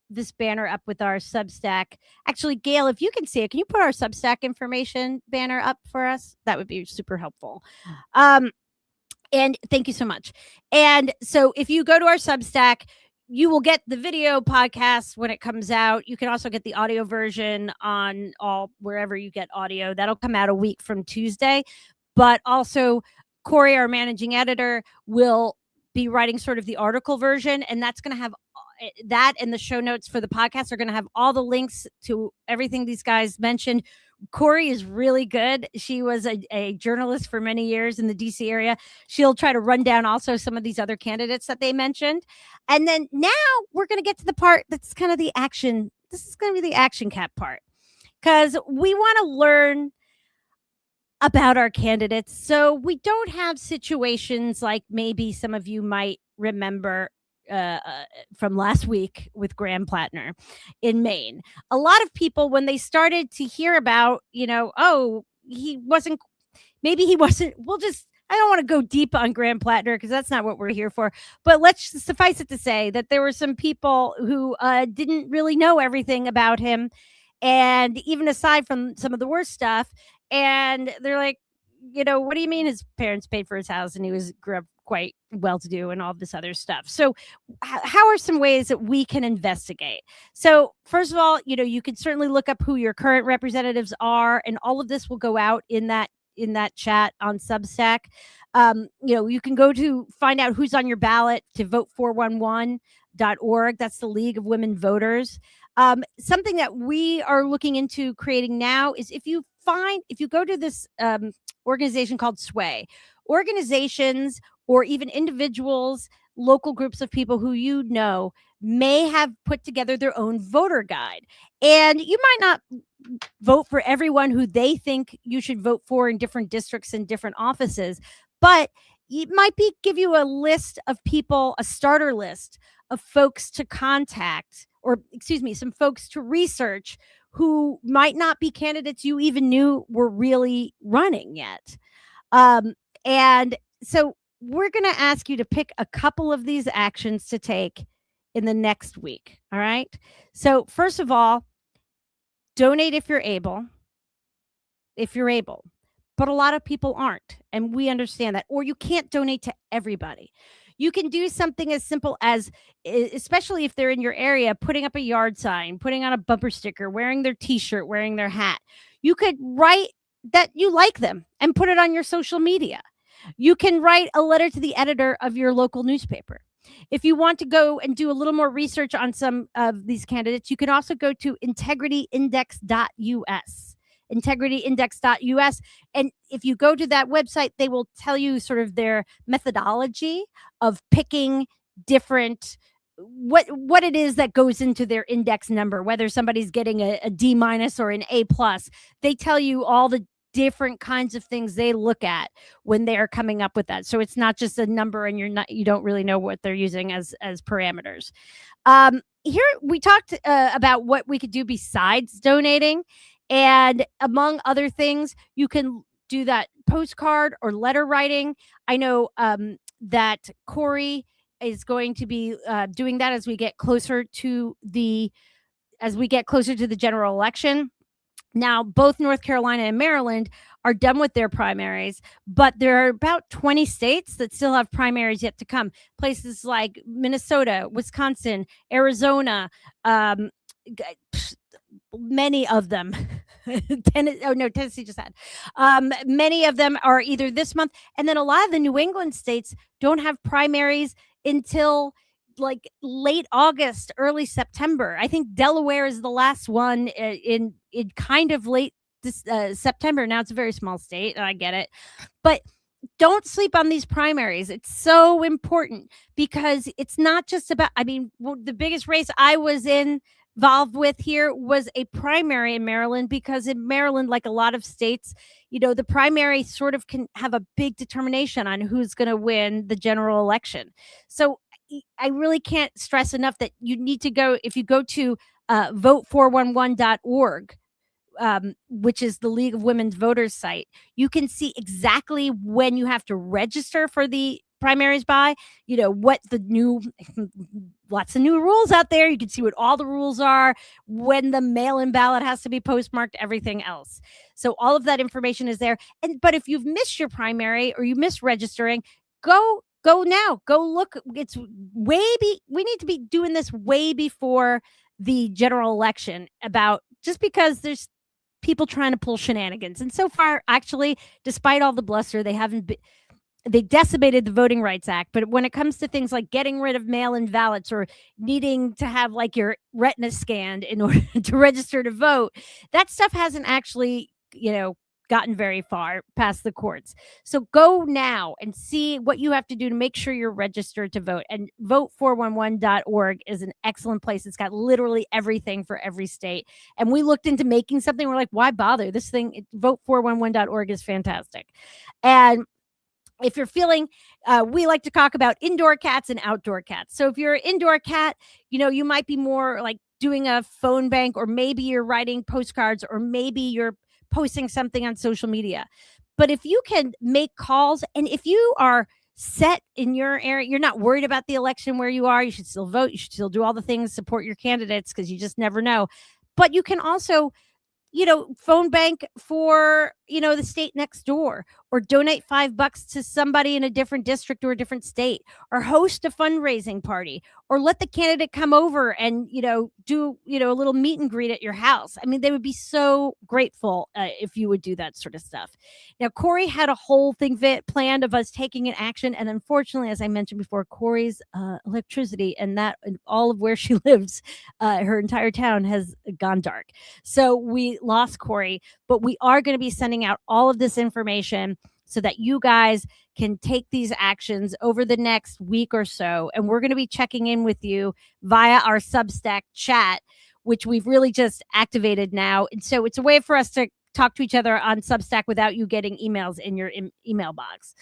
this banner up with our Substack. Actually, Gail, if you can see it, can you put our Substack information banner up for us? That would be super helpful. And thank you so much. And so if you go to our Substack, you will get the video podcast when it comes out. You can also get the audio version on wherever you get audio. That'll come out a week from Tuesday. But also, Corey, our managing editor, will be writing sort of the article version. And that's going to have that, and the show notes for the podcast are going to have all the links to everything these guys mentioned. Corey is really good. She was a journalist for many years in the DC area. She'll try to run down also some of these other candidates that they mentioned. And then now we're going to get to the part that's kind of the action. This is going to be the action cap part, because we want to learn about our candidates. So we don't have situations like maybe some of you might remember from last week with Graham Plattner in Maine. A lot of people, when they started to hear about, we'll just, I don't want to go deep on Graham Plattner because that's not what we're here for. But let's suffice it to say that there were some people who didn't really know everything about him. And even aside from some of the worst stuff, and they're like, what do you mean his parents paid for his house and he grew up quite well-to-do and all this other stuff? So how are some ways that we can investigate? So first of all, you can certainly look up who your current representatives are, and all of this will go out in that chat on Substack. You can go to find out who's on your ballot to vote 411. LeVonBarnes.org. That's the League of Women Voters. Something that we are looking into creating now is if you go to this organization called Sway, organizations or even individuals, local groups of people who you know may have put together their own voter guide. And you might not vote for everyone who they think you should vote for in different districts and different offices, but it might give you a list of people, a starter list of folks to contact, or some folks to research who might not be candidates you even knew were really running yet. And so we're going to ask you to pick a couple of these actions to take in the next week. All right. So first of all, donate if you're able. But a lot of people aren't, and we understand that. Or you can't donate to everybody. You can do something as simple as, especially if they're in your area, putting up a yard sign, putting on a bumper sticker, wearing their t-shirt, wearing their hat. You could write that you like them and put it on your social media. You can write a letter to the editor of your local newspaper. If you want to go and do a little more research on some of these candidates, you can also go to integrityindex.us. integrityindex.us. And if you go to that website, they will tell you sort of their methodology of picking different what it is that goes into their index number, whether somebody's getting a D- or an A+. They tell you all the different kinds of things they look at when they're coming up with that. So it's not just a number and you don't really know what they're using as parameters. Here we talked about what we could do besides donating. And among other things, you can do that postcard or letter writing. I know that Corey is going to be doing that as we get closer to the general election. Now, both North Carolina and Maryland are done with their primaries, but there are about 20 states that still have primaries yet to come. Places like Minnesota, Wisconsin, Arizona, many of them. Tennessee just had. Many of them are either this month, and then a lot of the New England states don't have primaries until like late August, early September. I think Delaware is the last one in kind of late September. Now it's a very small state, and I get it, but don't sleep on these primaries. It's so important because it's not just about, the biggest race I was involved with here was a primary in Maryland, because in Maryland, like a lot of states, the primary sort of can have a big determination on who's going to win the general election. So I really can't stress enough that you need to go, if you go to vote411.org, which is the League of Women's Voters site, you can see exactly when you have to register for the primaries by, what lots of new rules out there. You can see what all the rules are, when the mail-in ballot has to be postmarked, everything else. So all of that information is there. But if you've missed your primary or you missed registering, go now. Go look. It's we need to be doing this way before the general election, just because there's people trying to pull shenanigans. And so far, actually, despite all the bluster, they decimated the Voting Rights Act. But when it comes to things like getting rid of mail-in ballots or needing to have like your retina scanned in order to register to vote, that stuff hasn't actually, gotten very far past the courts. So go now and see what you have to do to make sure you're registered to vote. And vote411.org is an excellent place. It's got literally everything for every state. And we looked into making something. We're like, why bother? This thing, vote411.org is fantastic. And if you're feeling, we like to talk about indoor cats and outdoor cats. So if you're an indoor cat, you might be more like doing a phone bank, or maybe you're writing postcards, or maybe you're posting something on social media. But if you can make calls, and if you are set in your area, you're not worried about the election where you are, you should still vote. You should still do all the things, support your candidates, because you just never know. But you can also, phone bank for, the state next door, or donate $5 to somebody in a different district or a different state, or host a fundraising party, or let the candidate come over and, do, a little meet and greet at your house. I mean, they would be so grateful if you would do that sort of stuff. Now, Corey had a whole thing planned of us taking an action. And unfortunately, as I mentioned before, Corey's electricity and all of where she lives, her entire town has gone dark. So we lost Corey, but we are going to be sending out all of this information so that you guys can take these actions over the next week or so. And we're going to be checking in with you via our Substack chat, which we've really just activated now. And so it's a way for us to talk to each other on Substack without you getting emails in your email box,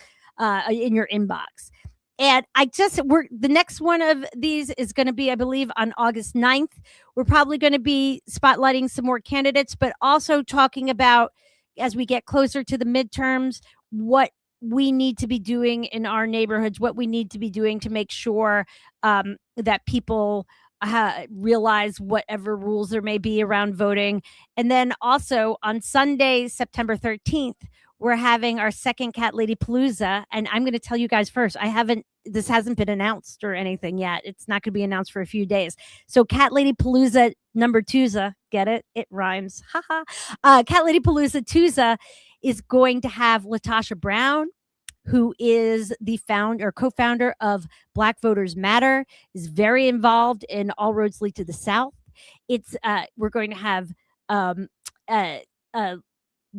in your inbox. And the next one of these is going to be, I believe, on August 9th. We're probably going to be spotlighting some more candidates, but also talking about, as we get closer to the midterms, what we need to be doing in our neighborhoods, what we need to be doing to make sure that people realize whatever rules there may be around voting. And then also on Sunday, September 13th, we're having our second Cat Lady Palooza. And I'm going to tell you guys first, this hasn't been announced or anything yet. It's not going to be announced for a few days. So Cat Lady Palooza number Twoza, get it? It rhymes. Cat Lady Palooza Twoza is going to have Latasha Brown, who is the co-founder of Black Voters Matter, is very involved in All Roads Lead to the South. We're going to have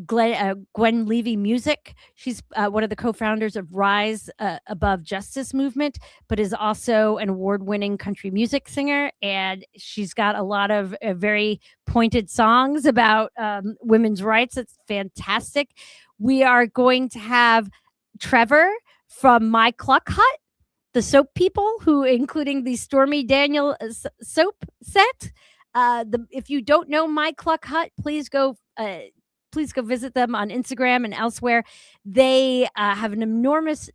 Gwen Levy Music. She's one of the co-founders of Rise Above Justice movement, but is also an award-winning country music singer. And she's got a lot of very pointed songs about women's rights. It's fantastic. We are going to have Trevor from My Cluck Hut, the soap people, including the Stormy Daniel soap set. If you don't know My Cluck Hut, please go visit them on Instagram and elsewhere. They have an enormous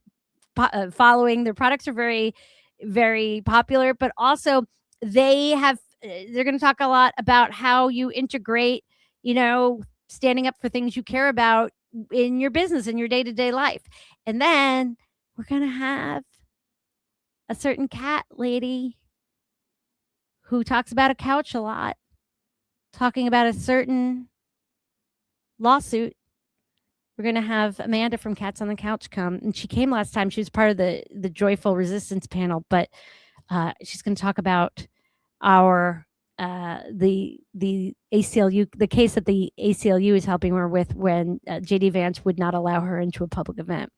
following. Their products are very, very popular, but also they're going to talk a lot about how you integrate, standing up for things you care about in your business, in your day-to-day life. And then we're going to have a certain cat lady who talks about a couch a lot, talking about a certain lawsuit. We're going to have Amanda from Cats on the Couch come, and she came last time. She was part of the Joyful Resistance panel, but she's going to talk about the ACLU, the case that the ACLU is helping her with when JD Vance would not allow her into a public event.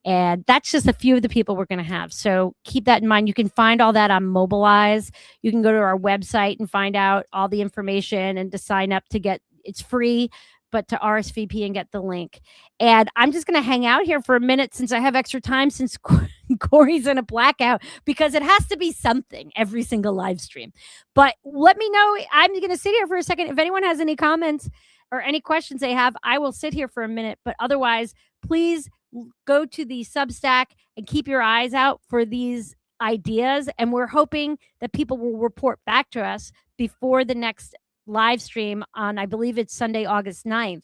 And that's just a few of the people we're going to have. So keep that in mind. You can find all that on Mobilize. You can go to our website and find out all the information and to sign up it's free, but to RSVP and get the link. And I'm just going to hang out here for a minute since I have extra time, since Corey's in a blackout, because it has to be something every single live stream. But let me know. I'm going to sit here for a second. If anyone has any comments or any questions they have, I will sit here for a minute. But otherwise, please go to the Substack and keep your eyes out for these ideas. And we're hoping that people will report back to us before the next live stream on, I believe it's Sunday, August 9th,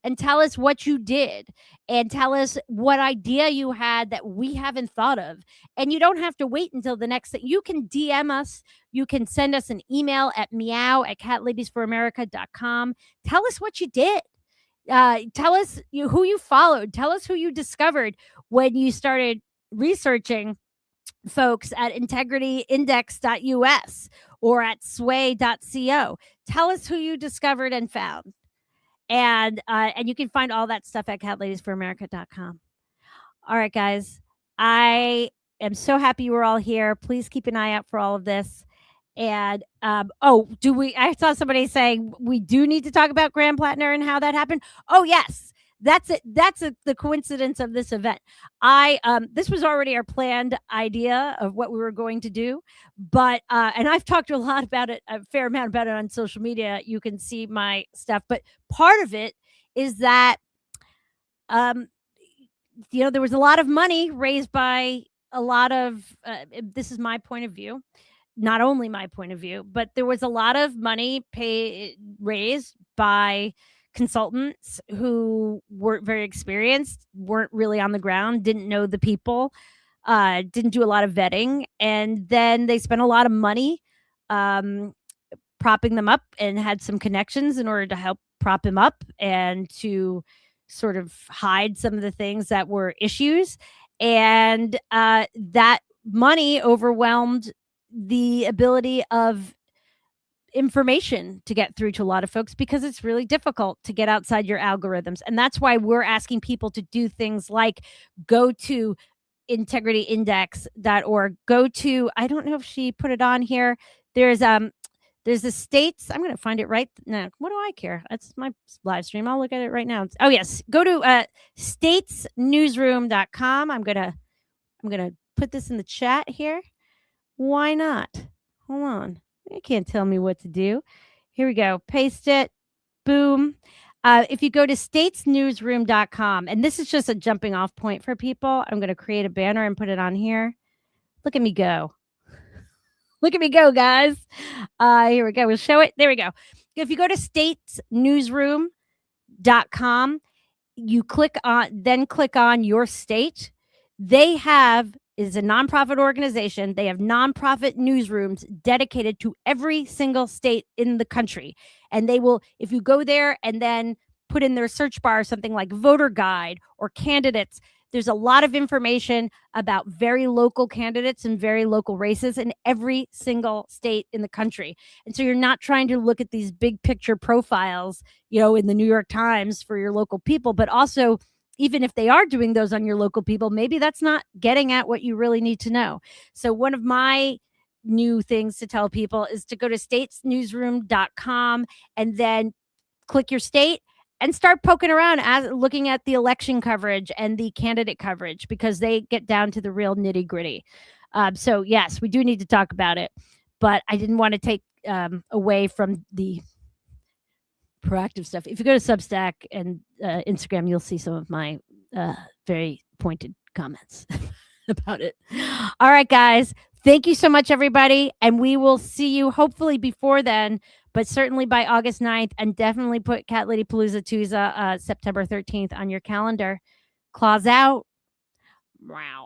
and tell us what you did and tell us what idea you had that we haven't thought of. And you don't have to wait until the next thing. You can DM us. You can send us an email at meow@catladiesforamerica.com. Tell us what you did. Tell us who you followed. Tell us who you discovered when you started researching folks at integrityindex.us or at sway.co. Tell us who you discovered and found. And you can find all that stuff at catladiesforamerica.com. All right, guys. I am so happy you were all here. Please keep an eye out for all of this. And I saw somebody saying we do need to talk about Graham Plattner and how that happened. Oh, yes. That's it. That's the coincidence of this event. This was already our planned idea of what we were going to do, but and I've talked a fair amount about it on social media. You can see my stuff, but part of it is that there was a lot of money raised by a lot of. This is my point of view, not only my point of view, but there was a lot of money raised by consultants who weren't very experienced, weren't really on the ground, didn't know the people, didn't do a lot of vetting, and then they spent a lot of money propping them up and had some connections in order to help prop him up and to sort of hide some of the things that were issues. And that money overwhelmed the ability of information to get through to a lot of folks, because it's really difficult to get outside your algorithms. And that's why we're asking people to do things like go to integrityindex.org, go to, I don't know if she put it on here. There's the states. I'm going to find it right now. What do I care? That's my live stream. I'll look at it right now. Oh yes. Go to statesnewsroom.com. I'm going to put this in the chat here. Why not? Hold on. You can't tell me what to do. Here we go. Paste it. Boom. If you go to statesnewsroom.com, and this is just a jumping off point for people, I'm going to create a banner and put it on here. Look at me go. Look at me go, guys. Here we go. We'll show it. There we go. If you go to statesnewsroom.com, you click on your state. They is a nonprofit organization. They have nonprofit newsrooms dedicated to every single state in the country. And they will, if you go there and then put in their search bar something like voter guide or candidates, there's a lot of information about very local candidates and very local races in every single state in the country. And so you're not trying to look at these big picture profiles, in the New York Times for your local people, but also, even if they are doing those on your local people, maybe that's not getting at what you really need to know. So one of my new things to tell people is to go to statesnewsroom.com and then click your state and start poking around, looking at the election coverage and the candidate coverage, because they get down to the real nitty gritty. So yes, we do need to talk about it, but I didn't want to take away from the proactive stuff. If you go to Substack and Instagram, you'll see some of my very pointed comments about it. All right, guys. Thank you so much, everybody. And we will see you hopefully before then, but certainly by August 9th. And definitely put Cat Lady Palooza Tuesday, September 13th on your calendar. Claws out. Wow.